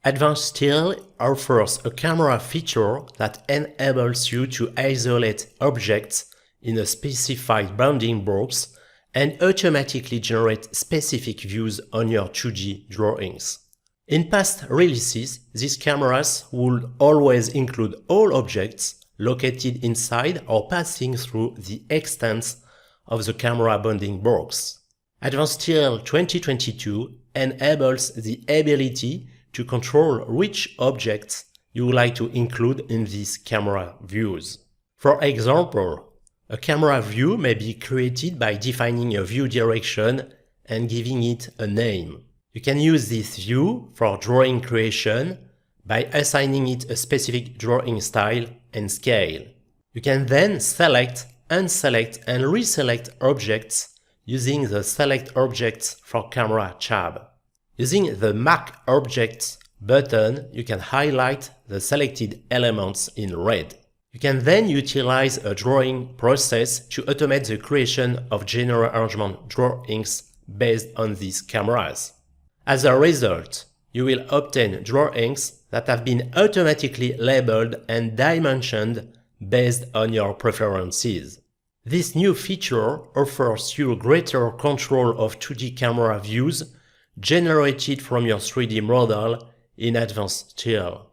Advanced Steel offers a camera feature that enables you to isolate objects in a specified bounding box and automatically generate specific views on your 2D drawings. In past releases, these cameras would always include all objects located inside or passing through the extent of the camera bounding box. Advanced Steel 2022 enables the ability to control which objects you would like to include in these camera views. For example, a camera view may be created by defining a view direction and giving it a name. You can use this view for drawing creation by assigning it a specific drawing style and scale. You can then select, unselect, and reselect objects using the Select Objects for Camera tab. Using the Mark Objects button, you can highlight the selected elements in red. You can then utilize a drawing process to automate the creation of general arrangement drawings based on these cameras. As a result, you will obtain drawings that have been automatically labeled and dimensioned based on your preferences. This new feature offers you greater control of 2D camera views generated from your 3D model in Advanced Steel.